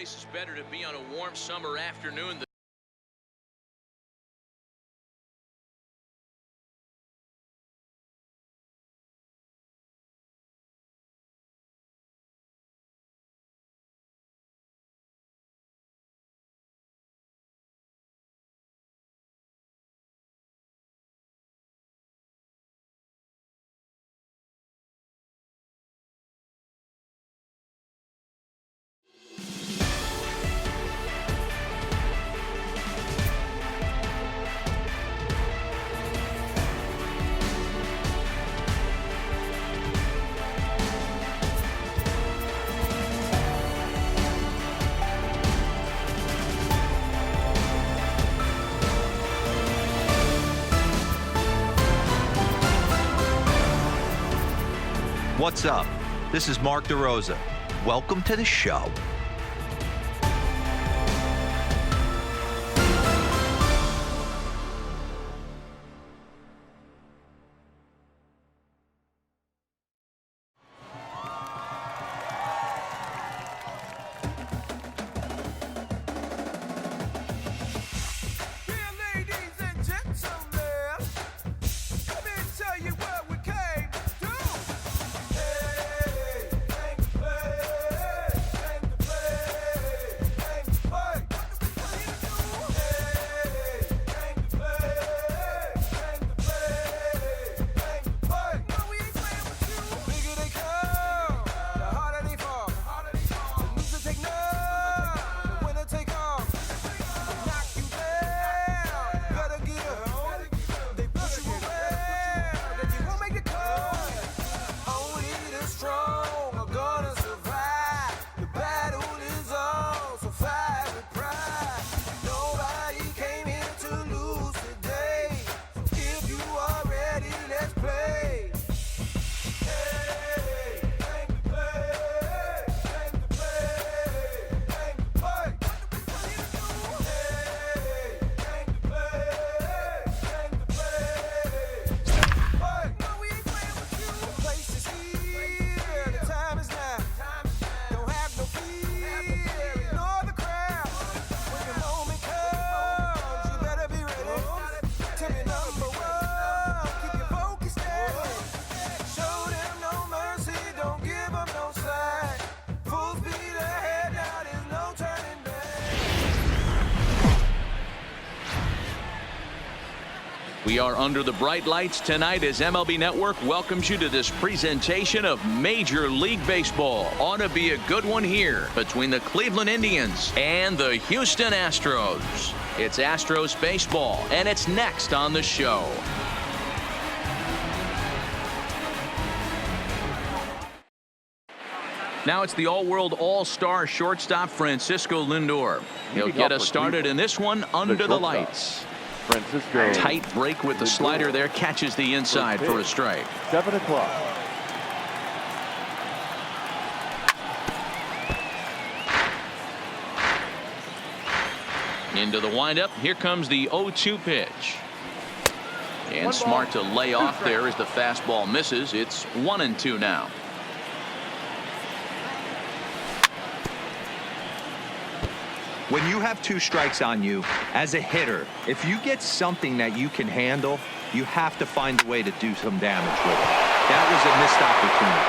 places better to be on a warm summer afternoon than What's up? This is Mark DeRosa. Welcome to the show. we are under the bright lights tonight as MLB Network welcomes you to this presentation of Major League Baseball. Ought to be a good one here between the Cleveland Indians and the Houston Astros. It's Astros baseball, and it's next on the show. Now it's the all-world all-star shortstop Francisco Lindor. He'll get us started in this one under the lights. Francisco. Tight break with the slider there, catches the inside for a strike. 7 o'clock. Into the windup. Here comes the 0-2 pitch. And smart to lay off there as the fastball misses. It's 1-2 now. When you have 2 strikes on you, as a hitter, if you get something that you can handle, you have to find a way to do some damage with it. That was a missed opportunity.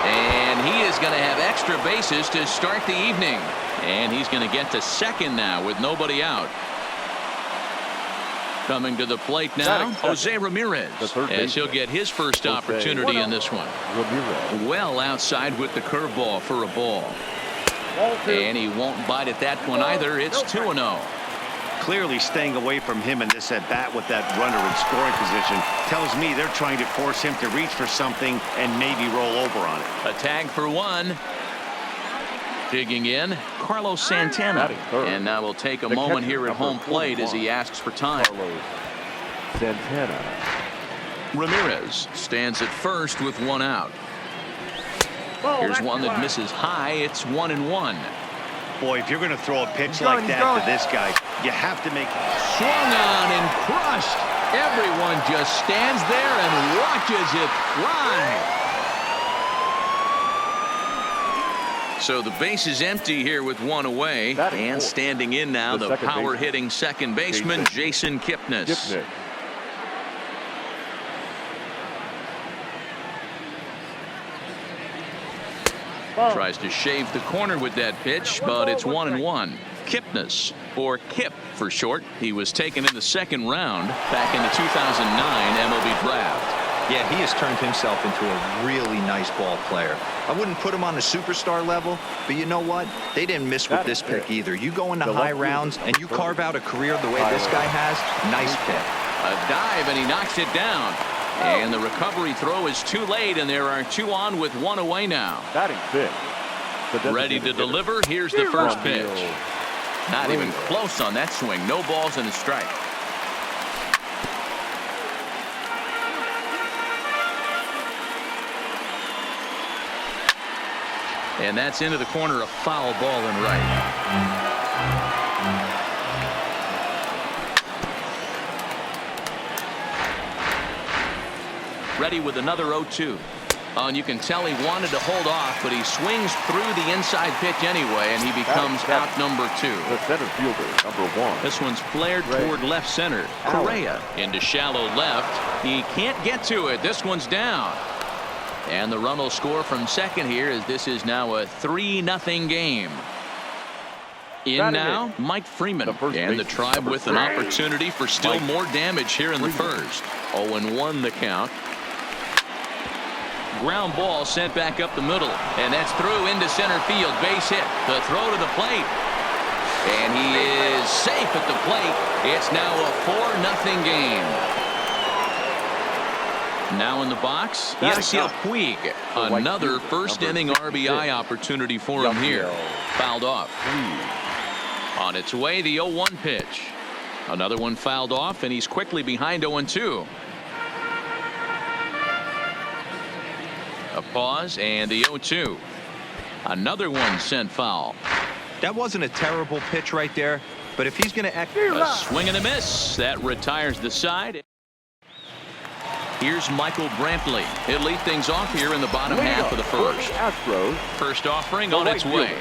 And he is going to have extra bases to start the evening. And he's going to get to second now with nobody out. Coming to the plate now, Jose Ramirez, as he'll get his first opportunity in this one. Well outside with the curveball for a ball. And he won't bite at that one either. It's 2-0. Clearly staying away from him in this at-bat with that runner in scoring position tells me they're trying to force him to reach for something and maybe roll over on it. A tag for one. Digging in, Carlos Santana. And now we'll take a moment here at home plate as he asks for time. Santana. Ramirez stands at first with one out. Here's one that misses high. It's 1-1. Boy, if you're going to throw a pitch like that to this guy, you have to make it. Swung on and crushed. Everyone just stands there and watches it fly. So the base is empty here with one away. And standing in now, the power-hitting second baseman, Jason Kipnis. Tries to shave the corner with that pitch, but it's 1-1. Kipnis, or Kip for short. He was taken in the second round back in the 2009 MLB draft. Yeah, he has turned himself into a really nice ball player. I wouldn't put him on the superstar level, but you know what? They didn't miss with this pick either. You go into high rounds and you carve out a career the way this guy has. Nice pick. A dive, and he knocks it down. And the recovery throw is too late, and there are two on with one away now. Batting fifth. Ready to deliver. Here's the first pitch. Not even close on that swing. No balls and a strike. And that's into the corner, a foul ball and right. Ready with another 0-2. And you can tell he wanted to hold off, but he swings through the inside pitch anyway, and he becomes out number 2. The center fielder, number 1. This one's flared toward left center. Correa into shallow left. He can't get to it. This one's down. And the run will score from second here, as this is now a 3-0 game. In now, Mike Freeman, and the Tribe with an opportunity for still more damage here in the first. 0-1 the count. Ground ball sent back up the middle, and that's through into center field. Base hit. The throw to the plate, and he is safe at the plate. It's now a 4-0 game. Now in the box, Yasiel Puig. Another first inning RBI opportunity for him here. Fouled off. On its way, the 0-1 pitch. Another one fouled off, and he's quickly behind 0-2. A pause, and the 0-2. Another one sent foul. That wasn't a terrible pitch right there, but if he's going to a swing and a miss, that retires the side. Here's Michael Brantley. He'll lead things off here in the bottom half of the first. First offering on its way.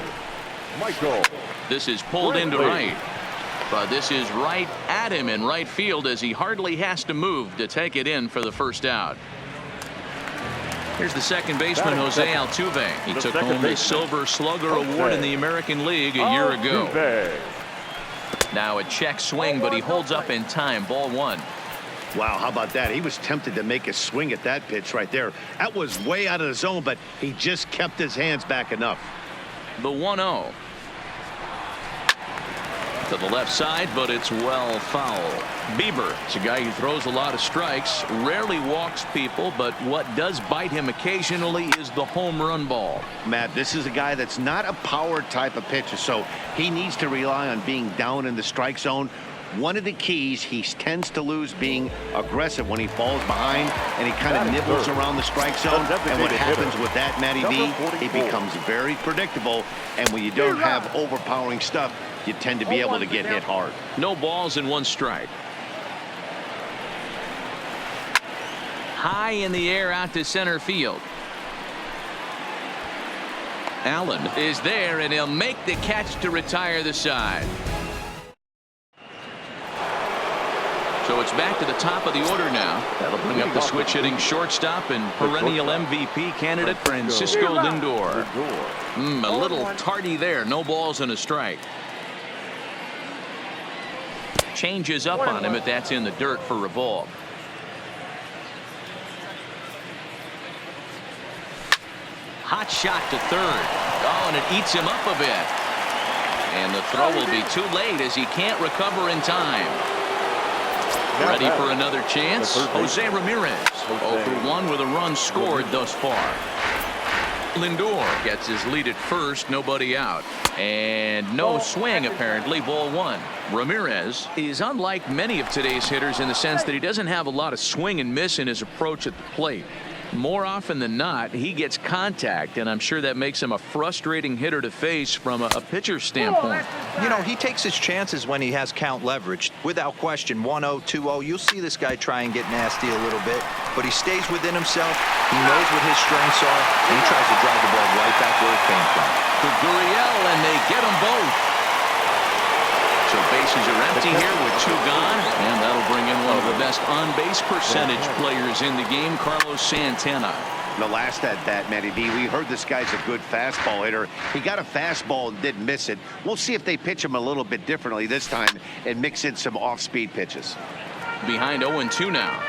This is pulled into right, but this is right at him in right field, as he hardly has to move to take it in for the first out. Here's the second baseman, Jose Altuve. He took home the Silver Slugger Award in the American League a year ago. Now a check swing, but he holds up in time. Ball 1. Wow, how about that? He was tempted to make a swing at that pitch right there. That was way out of the zone, but he just kept his hands back enough. The 1-0. To the left side, but it's well foul. Bieber, it's a guy who throws a lot of strikes, rarely walks people, but what does bite him occasionally is the home run ball. Matt, this is a guy that's not a power type of pitcher, so he needs to rely on being down in the strike zone. One of the keys, he tends to lose being aggressive when he falls behind, and he kind of nibbles around the strike zone. And what happens with that, Matty B, he becomes very predictable, and when you don't have overpowering stuff, you tend to be able to get hit hard. No balls and 1 strike. High in the air out to center field. Allen is there, and he'll make the catch to retire the side. So it's back to the top of the order now. That'll bring up the switch-hitting shortstop and perennial MVP candidate Francisco Lindor. A little tardy there. No balls and a strike. Changes up on him, but that's in the dirt for a ball. Hot shot to third. Oh, and it eats him up a bit. And the throw will be too late, as he can't recover in time. Ready for another chance. Jose Ramirez. 0-for-1 with a run scored thus far. Lindor gets his lead at first. Nobody out. And no swing, apparently. Ball 1. Ramirez is unlike many of today's hitters in the sense that he doesn't have a lot of swing and miss in his approach at the plate. More often than not, he gets contact, and I'm sure that makes him a frustrating hitter to face from a pitcher's standpoint. You know, he takes his chances when he has count leverage. Without question, 1-0, 2-0, you'll see this guy try and get nasty a little bit, but he stays within himself. He knows what his strengths are, and he tries to drive the ball right back where it came from. To Gurriel, and they get them both. So bases are empty here with 2 gone, and that'll bring in one of the best on-base percentage players in the game, Carlos Santana. The last at bat, Matty D, we heard this guy's a good fastball hitter. He got a fastball and didn't miss it. We'll see if they pitch him a little bit differently this time and mix in some off-speed pitches. Behind 0-2 now.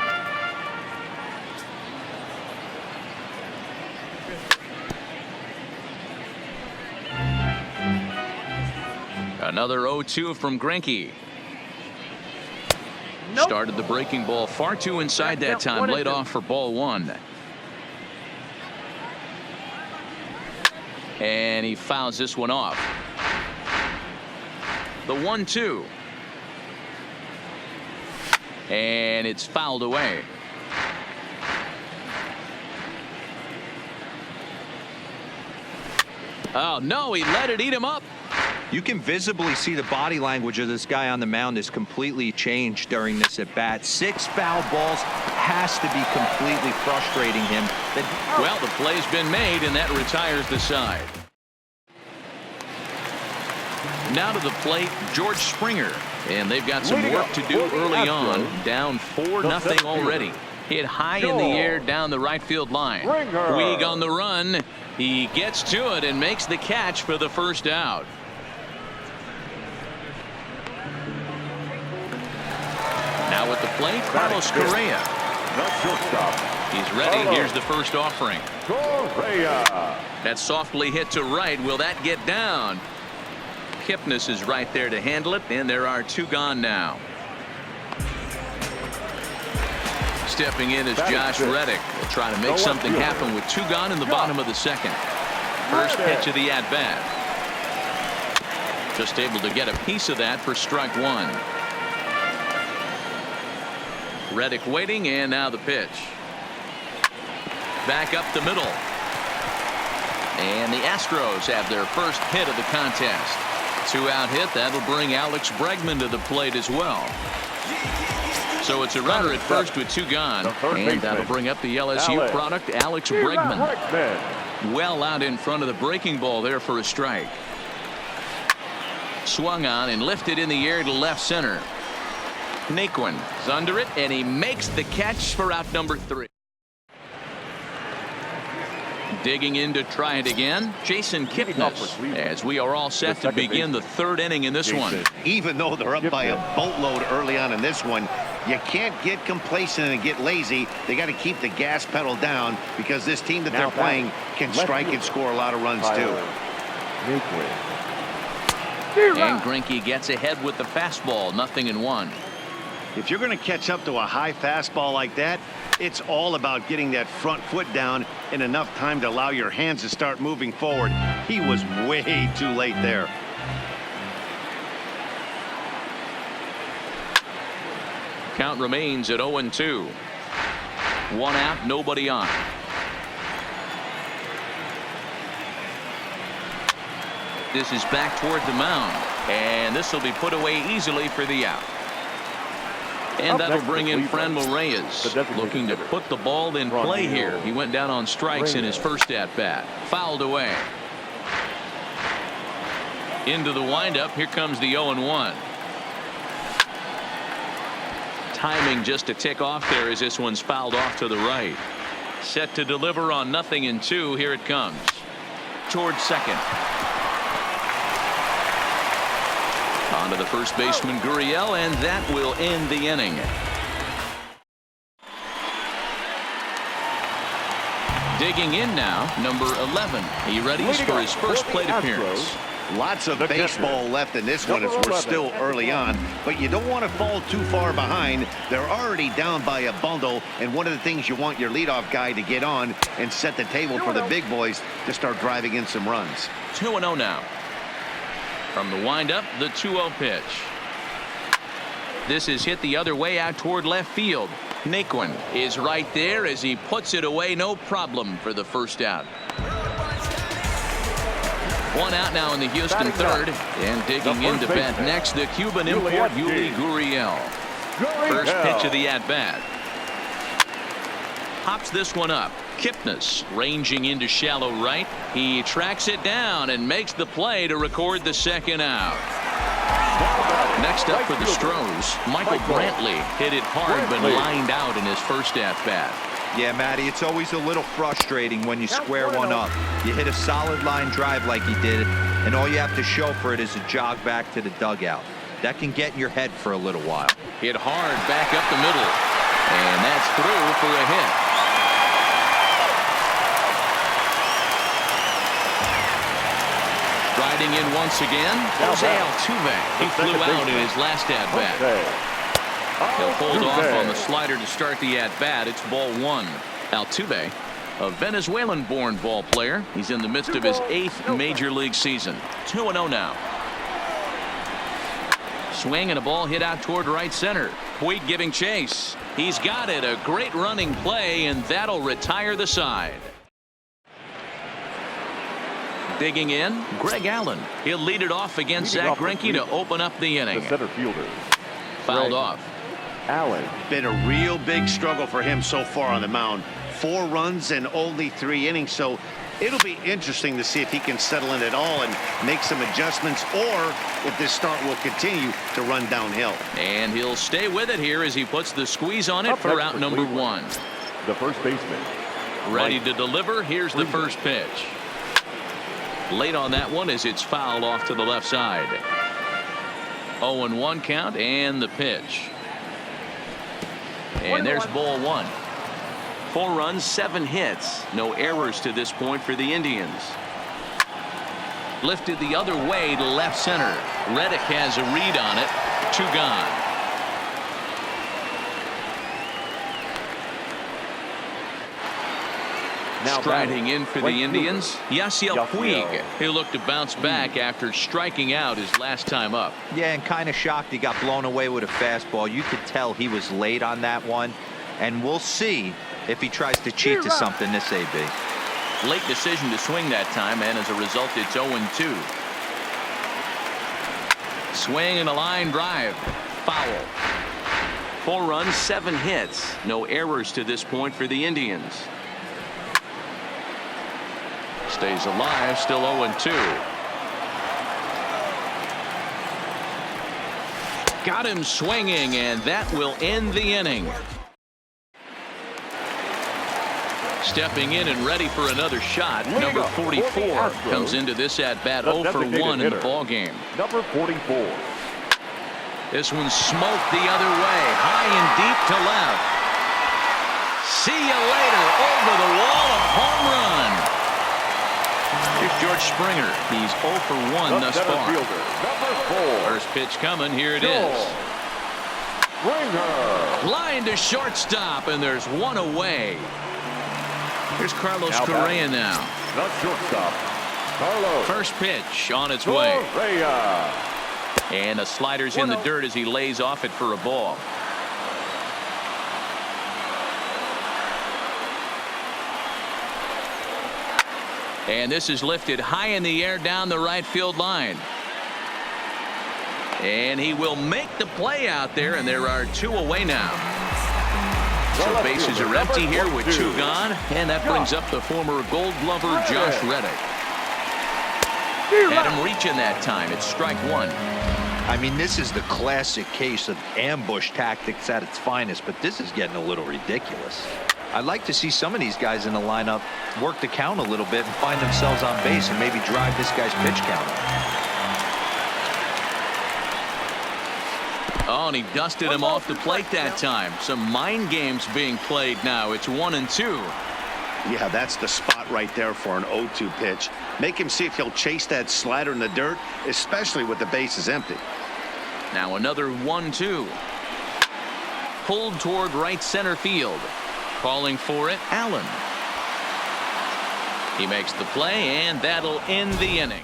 Another 0-2 from Greinke. Started the breaking ball far too inside that time. Laid off for ball 1. And he fouls this one off. The 1-2. And it's fouled away. Oh, no, he let it eat him up. You can visibly see the body language of this guy on the mound is completely changed during this at bat. 6 foul balls has to be completely frustrating him. Well, the play's been made, and that retires the side. Now to the plate, George Springer, and they've got some work to do early on. Down 4-0 already. Hit high in the air down the right field line. Weeg on the run. He gets to it and makes the catch for the first out. Now at the plate, Carlos Correa. He's ready. Here's the first offering. That softly hit to right. Will that get down? Kipnis is right there to handle it, and there are 2 gone now. Stepping in is Josh Reddick. Will try to make something happen with 2 gone in the bottom of the second. First pitch of the at-bat. Just able to get a piece of that for strike 1. Reddick waiting, and now the pitch. Back up the middle. And the Astros have their first hit of the contest. 2-out hit. That'll bring Alex Bregman to the plate as well. So it's a runner at first with 2 gone. And that'll bring up the LSU product, Alex Bregman. Well out in front of the breaking ball there for a strike. Swung on and lifted in the air to left center. Naquin is under it, and he makes the catch for out number 3. Digging in to try it again, Jason Kipnis, as we are all set to begin the 3rd inning in this one. Even though they're up by a boatload early on in this one, you can't get complacent and get lazy. They got to keep the gas pedal down because this team that they're playing can strike and score a lot of runs too. And Greinke gets ahead with the fastball, 0-1. If you're going to catch up to a high fastball like that, it's all about getting that front foot down in enough time to allow your hands to start moving forward. He was way too late there. Count remains at 0-2. 1 out, nobody on. This is back toward the mound, and this will be put away easily for the out. And that'll bring in Franmil Reyes, looking to put the ball in play here. He went down on strikes in his first at-bat. Fouled away. Into the windup. Here comes the 0-1. Timing just a tick off there as this one's fouled off to the right. Set to deliver on 0-2. Here it comes. Towards second. On to the first baseman, Gurriel, and that will end the inning. Digging in now, number 11. He readies for his first plate appearance. Lots of baseball left in this one as we're still early on, but you don't want to fall too far behind. They're already down by a bundle, and one of the things you want your leadoff guy to get on and set the table for the big boys to start driving in some runs. 2-0 now. From the windup, the 2-0 pitch. This is hit the other way out toward left field. Naquin is right there as he puts it away. No problem for the first out. One out now in the Houston third. And digging in to bat next, the Cuban import, Yuli Gurriel. First pitch of the at-bat. Pops this one up. Kipnis ranging into shallow right. He tracks it down and makes the play to record the second out. Next up for the Stros, Michael Brantley hit it hard but lined out in his first at-bat. Yeah, Matty, it's always a little frustrating when you square one up. You hit a solid line drive like he did, and all you have to show for it is a jog back to the dugout. That can get in your head for a little while. Hit hard back up the middle, and that's through for a hit. Riding in once again, Jose Altuve. He flew out in his last at-bat. He'll hold off on the slider to start the at-bat. It's ball one. Altuve, a Venezuelan-born ball player. He's in the midst of his 8th major league season. 2-0 now. Swing and a ball hit out toward right center. Puig giving chase. He's got it. A great running play, and that'll retire the side. Digging in, Greg Allen. He'll lead it off against Zach Greinke to open up the inning. The center fielder. Fouled off. Allen. Been a real big struggle for him so far on the mound. 4 runs in only 3 innings, so it'll be interesting to see if he can settle in at all and make some adjustments, or if this start will continue to run downhill. And he'll stay with it here as he puts the squeeze on it for out number 1. The first baseman. Ready to deliver. Here's the first pitch. Late on that one as it's fouled off to the left side. 0-1 count and the pitch. And there's ball 1. 4 runs, 7 hits. No errors to this point for the Indians. Lifted the other way to left center. Reddick has a read on it. 2 gone. Now striding in for the Indians, Yasiel Puig. He'll look to bounce back after striking out his last time up. Yeah, and kind of shocked he got blown away with a fastball. You could tell he was late on that one, and we'll see if he tries to cheat to something this AB. Late decision to swing that time, and as a result, it's 0-2. Swing and a line drive. Foul. 4 runs, 7 hits. No errors to this point for the Indians. Stays alive, still 0-2. Got him swinging, and that will end the inning. Stepping in and ready for another shot, number 44 comes into this at-bat 0-for-1 in the ballgame. Number 44. This one smoked the other way, high and deep to left. See you later, over the wall, a home run. Here's George Springer. He's 0-for-1 thus far. Number 4. First pitch coming. Here it is. Springer. Line to shortstop, and there's one away. Here's Carlos Correa now. The shortstop. Carlos. First pitch on its way. Correa. And the slider's in the dirt as he lays off it for a ball. And this is lifted high in the air down the right field line. And he will make the play out there, and there are 2 away now. So bases are empty here with 2 gone, and that brings up the former Gold Glover Josh Reddick. Had him reaching that time. It's strike 1. I mean, this is the classic case of ambush tactics at its finest, but this is getting a little ridiculous. I'd like to see some of these guys in the lineup work the count a little bit and find themselves on base and maybe drive this guy's pitch count. Oh, and he dusted him off the plate that time. Some mind games being played now. It's 1-2. Yeah, that's the spot right there for an 0-2 pitch. Make him see if he'll chase that slider in the dirt, especially with the bases empty. Now another 1-2. Pulled toward right center field. Calling for it, Allen. He makes the play, and that'll end the inning.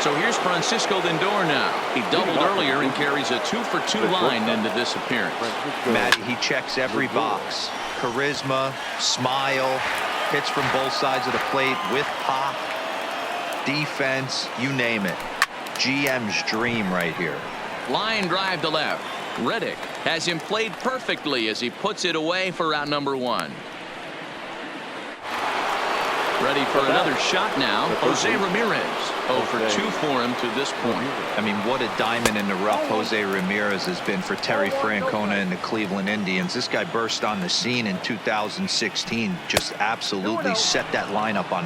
So here's Francisco Lindor now. He doubled earlier and carries a 2-for-2 line into this appearance. Matty, he checks every box. Charisma, smile, hits from both sides of the plate with pop, defense, you name it. GM's dream right here. Line drive to left. Reddick has him played perfectly as he puts it away for out number 1. Ready for another shot now. Jose Ramirez. 0 for 2 for him to this point. I mean, what a diamond in the rough Jose Ramirez has been for Terry Francona and the Cleveland Indians. This guy burst on the scene in 2016. Just absolutely set that lineup on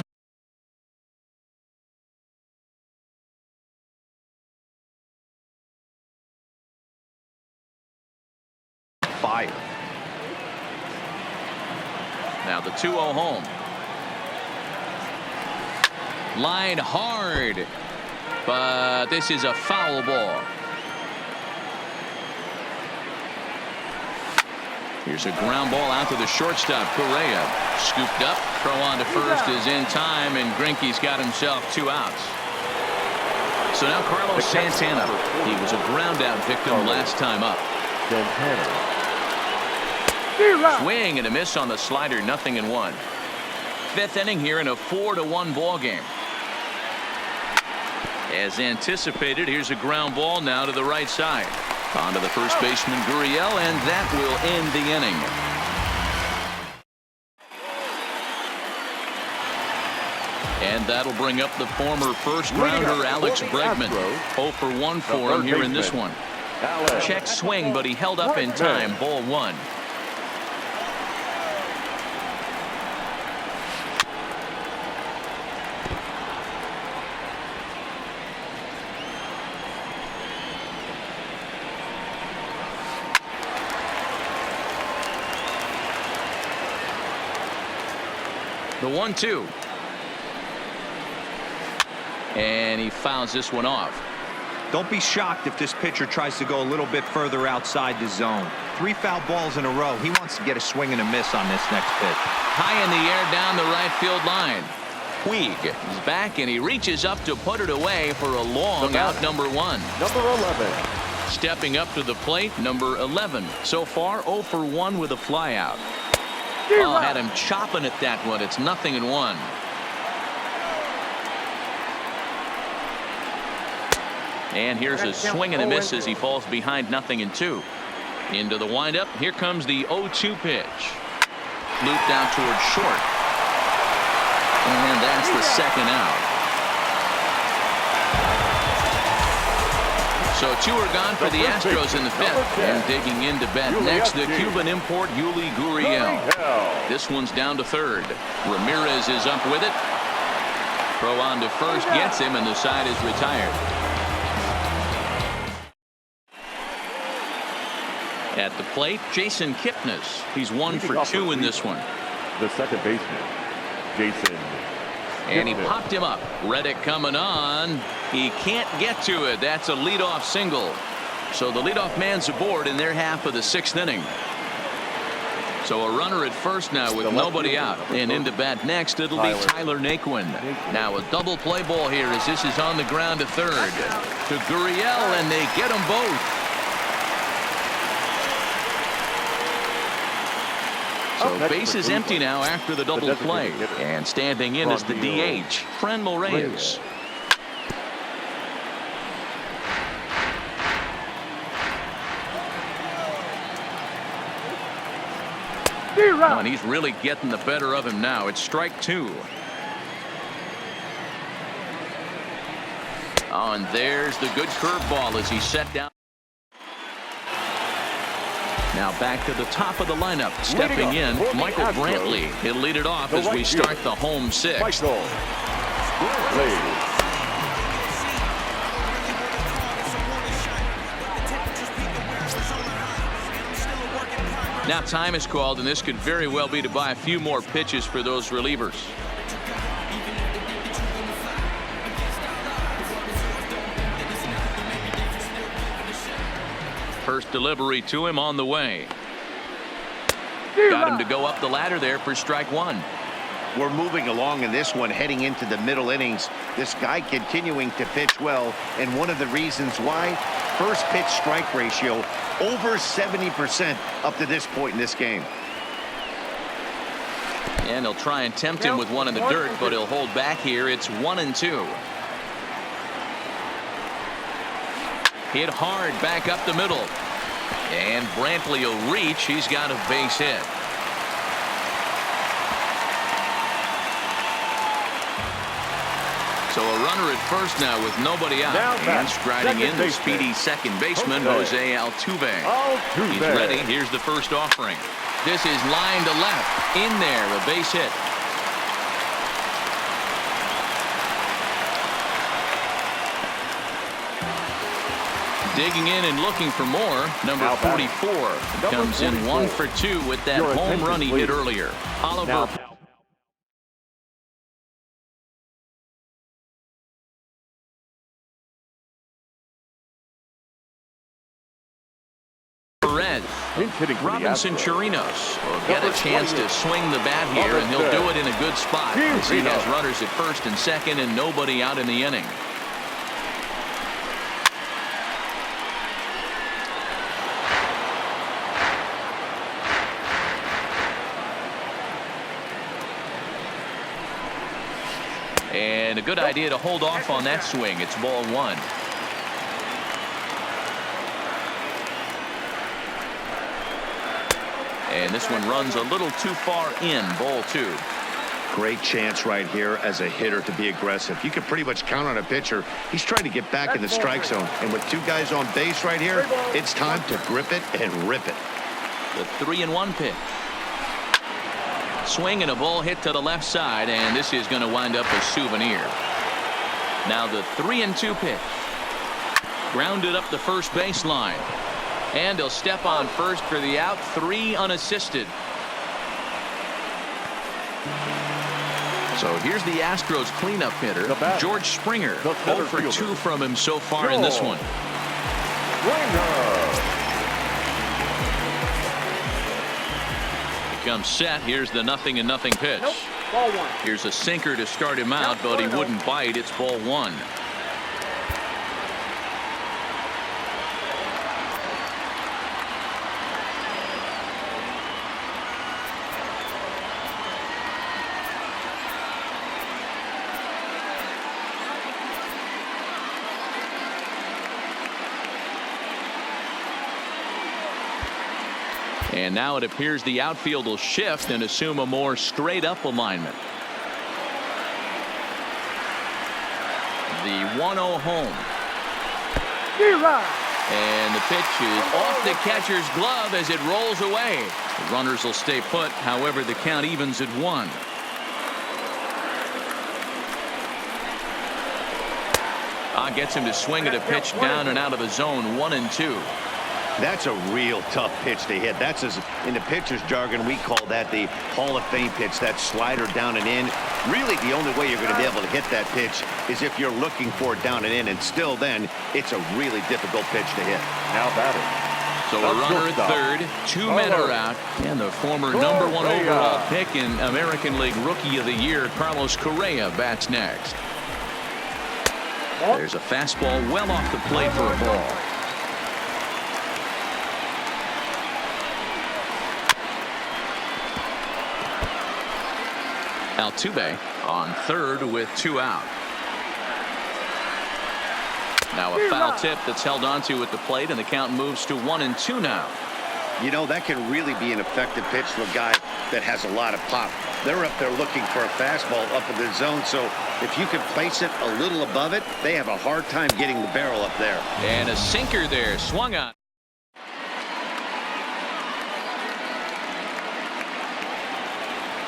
fire. Now the 2-0 home. Line hard, but this is a foul ball. Here's a ground ball out to the shortstop. Correa scooped up. Throw on to first is in time, and Greinke's got himself 2 outs. So now Carlos Santana. He was a ground out victim last time up. Swing and a miss on the slider. 0-1. 5th inning here in a 4-1 ball game. As anticipated, here's a ground ball now to the right side. On to the first baseman Gurriel, and that will end the inning. And that'll bring up the former first-rounder Alex Bregman. 0 for 1 for him here in this one. Check swing, but he held up in time. Ball 1. The 1-2. And he fouls this one off. Don't be shocked if this pitcher tries to go a little bit further outside the zone. 3 foul balls in a row. He wants to get a swing and a miss on this next pitch. High in the air down the right field line. Puig is back, and he reaches up to put it away for a long out number 1. Number 11. Stepping up to the plate, number 11. So far 0 for 1 with a flyout. Oh, had him chopping at that one. It's 0-1. And here's a swing and a miss as he falls behind 0-2. Into the windup. Here comes the 0-2 pitch. Looped out towards short. And that's the second out. So 2 are gone for the Astros in the 5th. And digging into bat next, the Cuban import Yuli Gurriel. This one's down to 3rd. Ramirez is up with it. Throw on to first gets him, and the side is retired. At the plate, Jason Kipnis. He's 1 for 2 in this one. The second baseman, Jason. And he popped him up. Reddick coming on. He can't get to it. That's a leadoff single. So the leadoff man's aboard in their half of the 6th inning. So a runner at first now with nobody out. And into bat next, it'll be Tyler Naquin. Now a double play ball here as this is on the ground to 3rd. To Gurriel, and they get them both. So base is empty now after the double play. And standing in is the DH, Frenmel Reyes. Oh, and he's really getting the better of him now. It's strike 2. Oh, and there's the good curveball as he set down. Now back to the top of the lineup. Stepping in, Michael Brantley. He'll lead it off as we start the home 6th. Now time is called, and this could very well be to buy a few more pitches for those relievers. First delivery to him on the way. Got him to go up the ladder there for strike 1. We're moving along in this one, heading into the middle innings. This guy continuing to pitch well, and one of the reasons why, first pitch strike ratio over 70% up to this point in this game. And he'll try and tempt him with one in the dirt, but he'll hold back here. It's 1-2. Hit hard back up the middle. And Brantley will reach. He's got a base hit. So a runner at first now with nobody out. And striding in the speedy second baseman, Jose Altuve. He's ready. Here's the first offering. This is line to left. In there, a base hit. Digging in and looking for more. Number 44 comes in 1 for 2 with that home run he hit earlier. Oliver Perez. Robinson Chirinos will get a chance to swing the bat here, and he'll do it in a good spot as he has runners at first and second and nobody out in the inning. And a good idea to hold off on that swing. It's ball 1. And this one runs a little too far in. Ball 2. Great chance right here as a hitter to be aggressive. You can pretty much count on a pitcher. He's trying to get back in the strike zone. And with 2 guys on base right here, it's time to grip it and rip it. The 3-1 pitch. Swing and a ball hit to the left side, and this is going to wind up a souvenir. Now the 3-2 pitch. Grounded up the first baseline. And he'll step on first for the out. 3 unassisted. So here's the Astros cleanup hitter, George Springer. 0 for 2 from him so far in this one. Comes set. Here's the 0-0 pitch. Ball 1. Here's a sinker to start him out, but he wouldn't bite. It's ball 1. And now it appears the outfield will shift and assume a more straight up alignment. The 1-0 home. And the pitch is off the catcher's glove as it rolls away. The runners will stay put. However, the count evens at 1. Gets him to swing at a pitch down and out of the zone. 1-2. That's a real tough pitch to hit. That's, as in the pitcher's jargon, we call that the Hall of Fame pitch, that slider down and in. Really, the only way you're going to be able to hit that pitch is if you're looking for it down and in, and still then, it's a really difficult pitch to hit. Now batting. So a runner at third, 2 men are out, and the former number 1 overall pick in American League Rookie of the Year, Carlos Correa, bats next. There's a fastball well off the plate for a ball. Altuve on third with 2 out. Now a foul tip that's held onto at the plate, and the count moves to 1-2 now. You know, that can really be an effective pitch to a guy that has a lot of pop. They're up there looking for a fastball up in the zone, so if you can place it a little above it, they have a hard time getting the barrel up there. And a sinker there, swung on.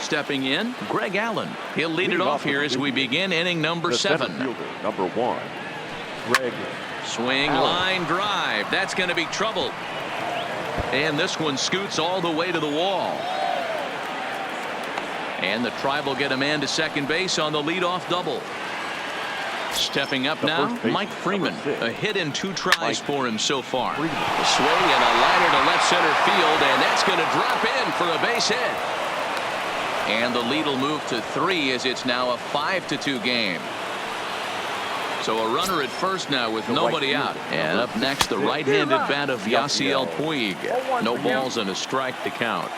Stepping in, Greg Allen. He'll lead it off here as we begin inning number 7. Number 1, Greg. Swing, Allen. line drive. That's going to be trouble. And this one scoots all the way to the wall. And the Tribe will get a man to second base on the leadoff double. Stepping up now, Mike Freeman. A hit in 2 tries for him so far. A swing and a liner to left center field, and that's going to drop in for a base hit. And the lead will move to 3 as it's now a 5-2 game. So a runner at first now with nobody out. And up next, the right-handed bat of Yasiel Puig. No balls and a strike to count.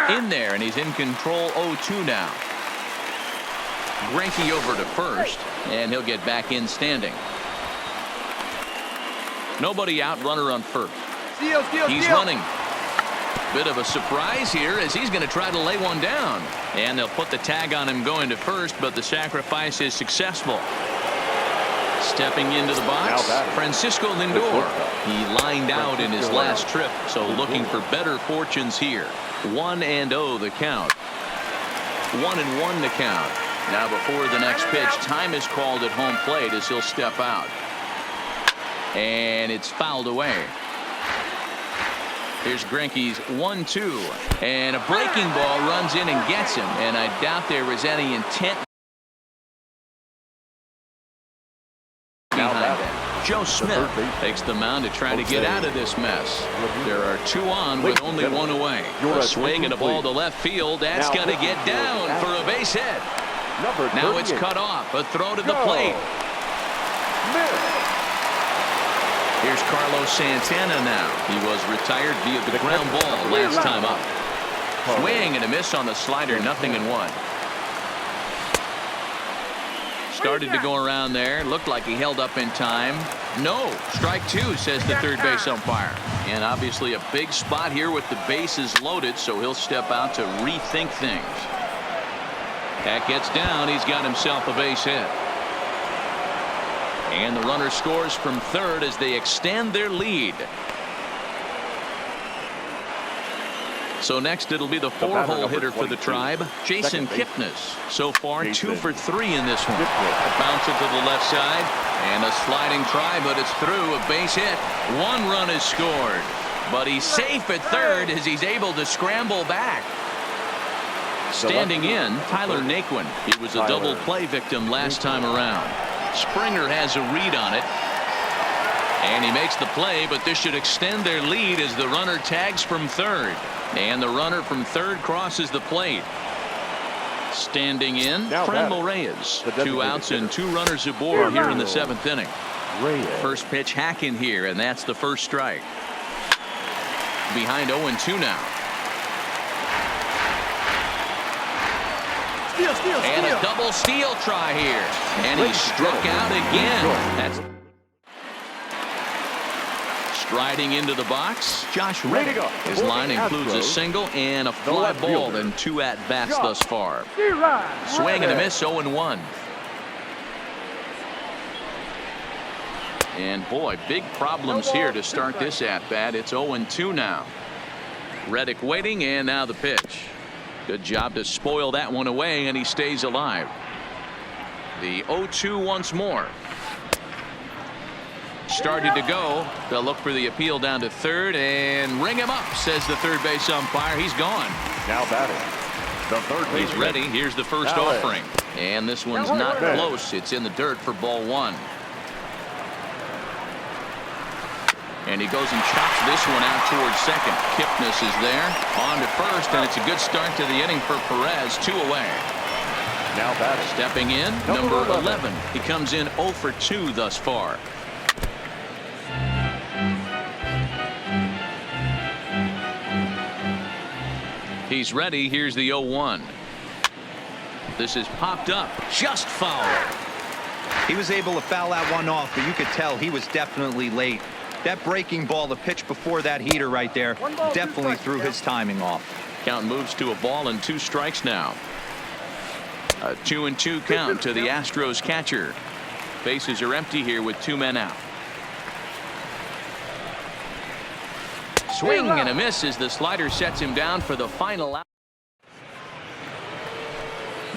In there, and he's in control. 0-2 now. Greinke over to first, and he'll get back in standing. Nobody out, runner on first. He's running. Bit of a surprise here as he's going to try to lay one down. And they'll put the tag on him going to first, but the sacrifice is successful. Stepping into the box, Francisco Lindor. He lined out in his last trip, so looking for better fortunes here. 1-0 the count. 1-1 the count. Now before the next pitch, time is called at home plate as he'll step out. And it's fouled away. Here's Greinke's 1-2. And a breaking ball runs in and gets him. And I doubt there was any intent behind that. Joe Smith takes the mound to try to get out of this mess. There are 2 on with only 1 away. A swing and a ball to left field. That's got to get down for a base hit. Now it's cut off. A throw to the plate. Here's Carlos Santana now. He was retired via the ground ball last time up. Swing and a miss on the slider. 0-1. Started to go around there. Looked like he held up in time. No. Strike 2, says the third base umpire. And obviously a big spot here with the bases loaded, so he'll step out to rethink things. That gets down. He's got himself a base hit. And the runner scores from third as they extend their lead. So next it'll be the 4-hole hitter for the Tribe, Jason Kipnis. So far 2 for 3 in this one. Bounce it to the left side and a sliding try, but it's through. A base hit. 1 run is scored, but he's safe at third as he's able to scramble back. Standing in, Tyler Naquin. He was a double play victim last time around. Springer has a read on it. And he makes the play, but this should extend their lead as the runner tags from third. And the runner from third crosses the plate. Standing in, Franmil Reyes. 2 outs and 2 runners aboard here in the 7th inning. First pitch hacking here, and that's the first strike. Behind 0-2 now. And a double steal try here. And he struck out again. That's striding into the box. Josh Reddick. His line includes a single and a fly ball and 2 at-bats thus far. Swing and a miss, 0-1. And boy, big problems here to start this at-bat. It's 0-2 now. Reddick waiting, and now the pitch. Good job to spoil that one away, and he stays alive. The 0-2 once more. Started to go. They'll look for the appeal down to third and ring him up, says the third base umpire. He's gone. Now batting. The third base. He's ready. Here's the first offering. And this one's not close. It's in the dirt for ball 1. And he goes and chops this one out towards second. Kipnis is there. On to first, and it's a good start to the inning for Perez. 2 away. Now batting. Stepping in, number 11. He comes in 0 for 2 thus far. He's ready. Here's the 0-1. This is popped up. Just foul. He was able to foul that one off, but you could tell he was definitely late. That breaking ball, the pitch before that heater right there, definitely threw his timing off. Count moves to a ball and 2 strikes now. A 2-2 count to the Astros catcher. Bases are empty here with 2 men out. Swing and a miss as the slider sets him down for the final out.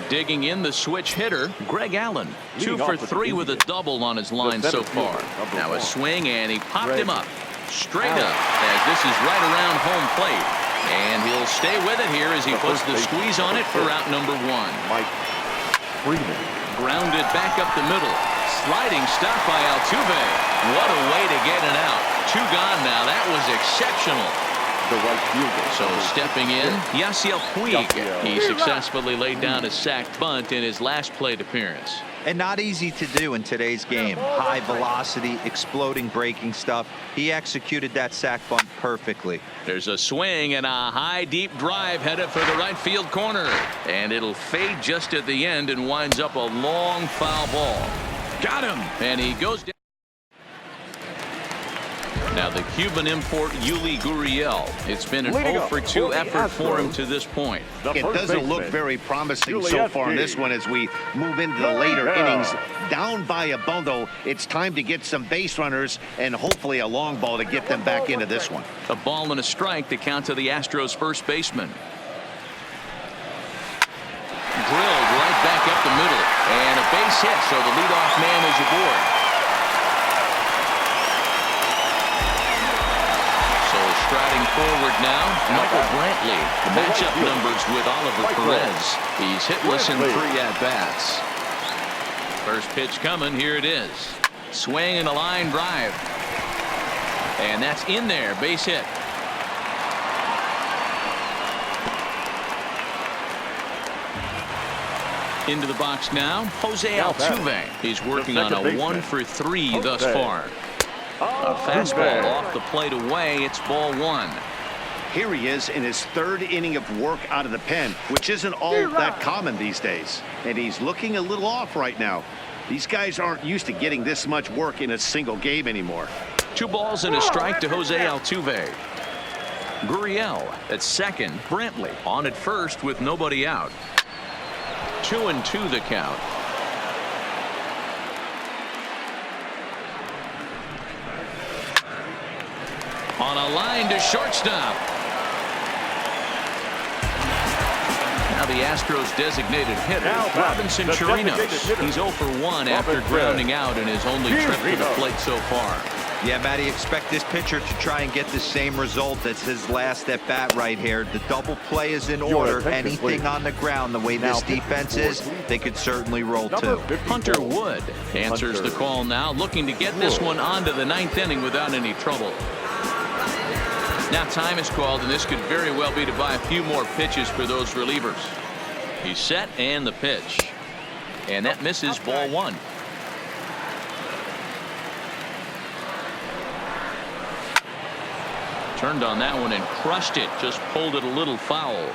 Digging in the switch hitter, Greg Allen. 2 for 3 with a double on his line so far. Now a swing, and he popped him up. Straight up, as this is right around home plate. And he'll stay with it here as he puts the squeeze on it for out number 1. Mike Freeman. Grounded back up the middle. Sliding stop by Altuve. What a way to get it out. 2 gone now. That was exceptional. The right fielder. So stepping in, Yasiel Puig. He successfully laid down a sacked bunt in his last plate appearance. And not easy to do in today's game. High velocity, exploding breaking stuff. He executed that sac bunt perfectly. There's a swing and a high deep drive headed for the right field corner. And it'll fade just at the end and winds up a long foul ball. Got him. And he goes down. Now the Cuban import Yuli Gurriel. It's been an 0 for 2 effort for him to this point. It doesn't look very promising so far in this one as we move into the later innings. Down by a bundle, it's time to get some base runners and hopefully a long ball to get them back into this one. A ball and a strike to count to the Astros first baseman. Drilled right back up the middle. And a base hit, so the leadoff man is aboard. Striding forward now, Michael Brantley. The matchup numbers with Oliver Perez. He's hitless in 3 at-bats. First pitch coming. Here it is. Swing and a line drive. And that's in there. Base hit. Into the box now, Jose Altuve. He's working on a 1 for 3 thus far. A fastball off the plate away. It's ball 1. Here he is in his 3rd inning of work out of the pen, which isn't all that common these days. And he's looking a little off right now. These guys aren't used to getting this much work in a single game anymore. 2 balls and a strike to Jose Altuve. Gurriel at second. Brantley on at first with nobody out. 2-2 the count. On a line to shortstop. Now the Astros designated hitter, Robinson Chirinos. He's 0 for 1 after grounding out in his only trip to the plate so far. Yeah, Matty, expect this pitcher to try and get the same result as his last at bat right here. The double play is in order. Anything on the ground, the way this defense is, they could certainly roll too. Hunter Wood answers the call now, looking to get this one onto the 9th inning without any trouble. Now time is called, and this could very well be to buy a few more pitches for those relievers. He's set, and the pitch. And that misses ball 1. Turned on that one and crushed it. Just pulled it a little foul.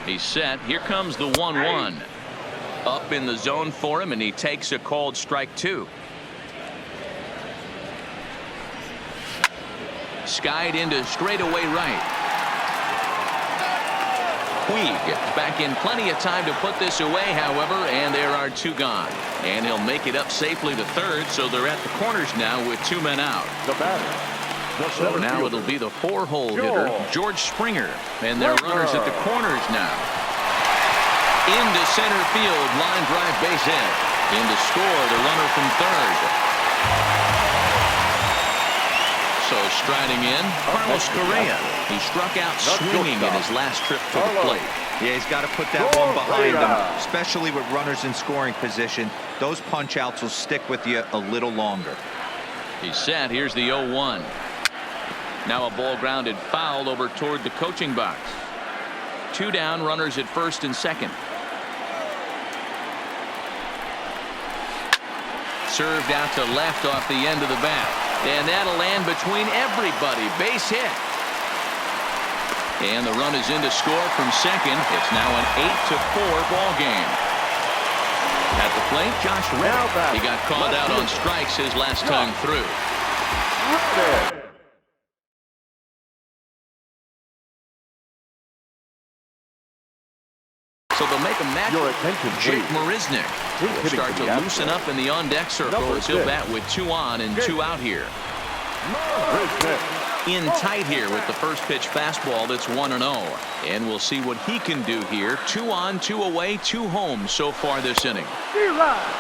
He's set. Here comes the 1-1. Up in the zone for him, and he takes a called strike 2. Skied into straightaway right. Puig back in plenty of time to put this away, however, and there are 2 gone. And he'll make it up safely to third, so they're at the corners now with 2 men out. The batter. So now it'll be the 4-hole hitter, George Springer, and their runners at the corners now. Into center field, line drive, base hit. In to score, the runner from third. So striding in, Carlos Correa. He struck out swinging in his last trip to the plate. Yeah, he's got to put that one behind him, especially with runners in scoring position. Those punch outs will stick with you a little longer. He's set. Here's the 0-1. Now a ball grounded foul over toward the coaching box. 2 down, runners at first and second. Served out to left off the end of the bat. And that'll land between everybody. Base hit. And the run is in to score from second. It's now an 8-4 ball game. At the plate, Josh Reddick. He got called out on strikes his last time through. So they'll make a match. Jake Marisnick will start to loosen up in the on-deck circle as he'll bat with 2 on and 2 out here. In tight here with the first pitch fastball that's 1-0. And we'll see what he can do here. 2 on, 2 away, 2 home so far this inning.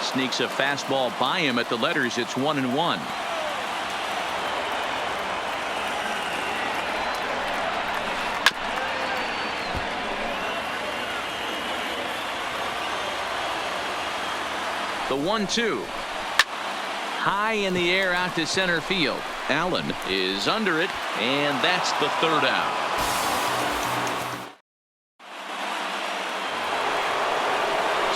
Sneaks a fastball by him at the letters. It's 1-1. The 1-2. High in the air out to center field. Allen is under it, and that's the 3rd out.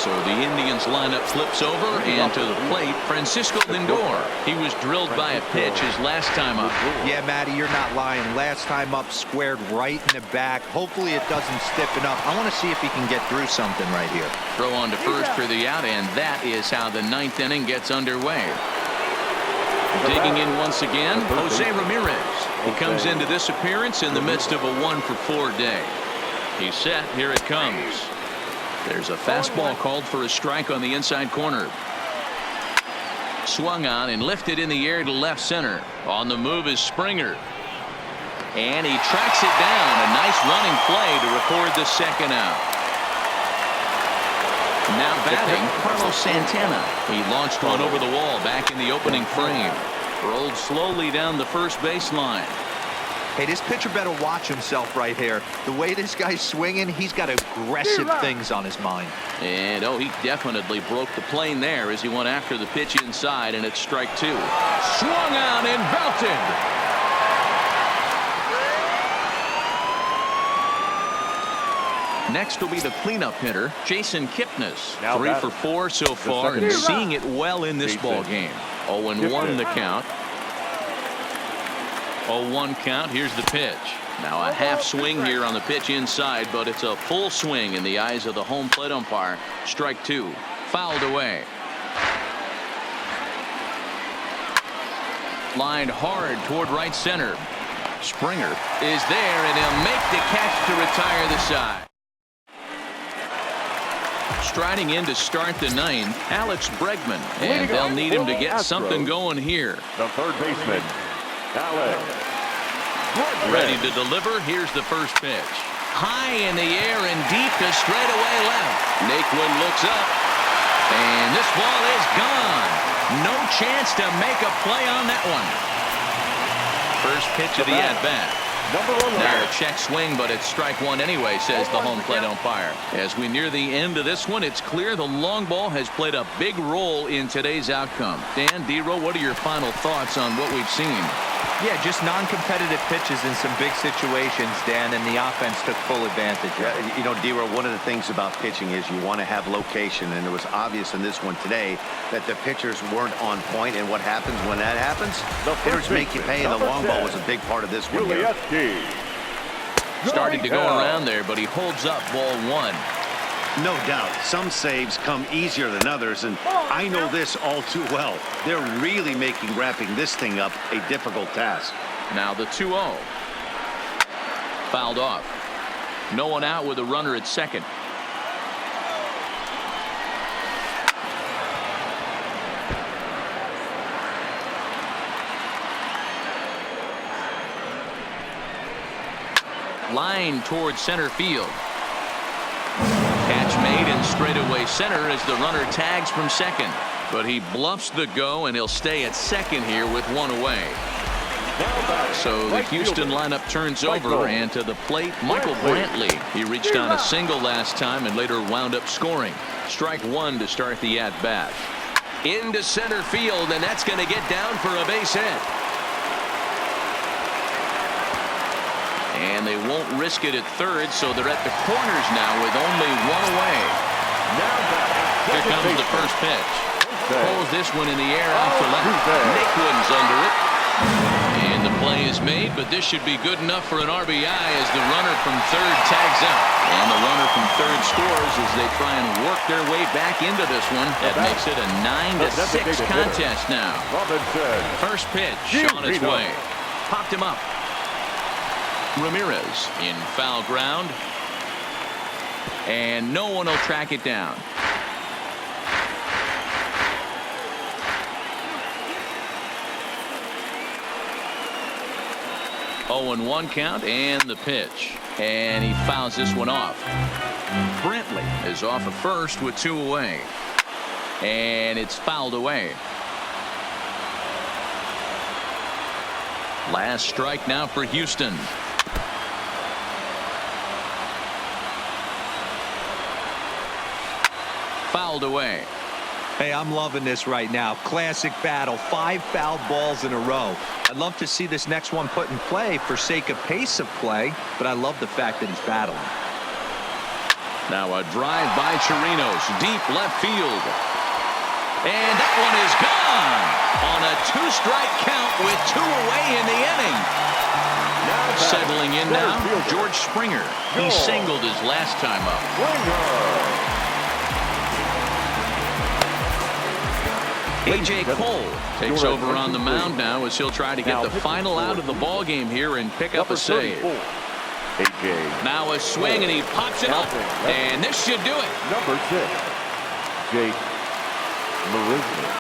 So the Indians lineup flips over, and to the plate, Francisco Lindor. He was drilled by a pitch his last time up. Yeah, Matty, you're not lying. Last time up, squared right in the back. Hopefully it doesn't stiffen up. I want to see if he can get through something right here. Throw on to first for the out, and that is how the ninth inning gets underway. Digging in once again, Jose Ramirez. He comes into this appearance in the midst of a 1-for-4 day. He's set. Here it comes. There's a fastball called for a strike on the inside corner. Swung on and lifted in the air to left center. On the move is Springer. And he tracks it down. A nice running play to record the second out. Now batting, Carlos Santana. He launched one over the wall back in the opening frame. Rolled slowly down the first baseline. Hey, this pitcher better watch himself right here. The way this guy's swinging, he's got aggressive things on his mind. And, oh, he definitely broke the plane there as he went after the pitch inside, and it's strike two. Swung on and belted. Next will be the cleanup hitter, Jason Kipnis. 3 for 4 so far, and seeing it well in this ball game. 0-1 the count. 0-1 count. Here's the pitch. Now a half swing here on the pitch inside, but it's a full swing in the eyes of the home plate umpire. Strike two. Fouled away. Lined hard toward right center. Springer is there, and he'll make the catch to retire the side. Striding in to start the ninth, Alex Bregman, and they'll need him to get something going here. The third baseman, Alex. Ready to deliver. Here's the first pitch. High in the air and deep to straightaway left. Naquin looks up, and this ball is gone. No chance to make a play on that one. First pitch of the at-bat. Now a check swing, but it's strike one anyway, says the home plate umpire. As we near the end of this one, it's clear the long ball has played a big role in today's outcome. Dan, D-Row, what are your final thoughts on what we've seen? Yeah, just non-competitive pitches in some big situations, Dan, and the offense took full advantage. You know, D-Row, one of the things about pitching is you want to have location, and it was obvious in this one today that the pitchers weren't on point, and what happens when that happens? Hitters make you pay, and the long ball was a big part of this one here. Started to go around there, but he holds up ball one. No doubt. Some saves come easier than others, and I know this all too well. They're really making wrapping this thing up a difficult task. Now the 2-0. Fouled off. No one out with a runner at second. Line towards center field. Catch made in straightaway center as the runner tags from second. But he bluffs the go, and he'll stay at second here with one away. So the Houston lineup turns over, and to the plate, Michael Brantley. He reached on a single last time and later wound up scoring. Strike one to start the at-bat. Into center field, and that's going to get down for a base hit. And they won't risk it at third, so they're at the corners now with only one away. Here comes the first pitch. Pulls this one in the air out to left. Naquin's under it. And the play is made, but this should be good enough for an RBI as the runner from third tags out. And the runner from third scores as they try and work their way back into this one. That makes it a 9-6 contest now. First pitch on its way. Popped him up. Ramirez in foul ground, and no one will track it down. Oh, and 1 count, and the pitch, and he fouls this one off. Brantley is off at first with 2 away, and it's fouled away. Last strike now for Houston. Fouled away. Hey, I'm loving this right now. Classic battle. 5 foul balls in a row. I'd love to see this next one put in play for sake of pace of play, but I love the fact that he's battling. Now a drive by Chirinos, deep left field. And that one is gone on a 2-strike count with 2 away in the inning. Settling in now, George Springer. He singled his last time up. A.J. Cole takes over on the mound now as he'll try to get the final out of the ball game here and pick up a save. Now a swing and he pops it up, and this should do it. Number 6, Jake Marisnik.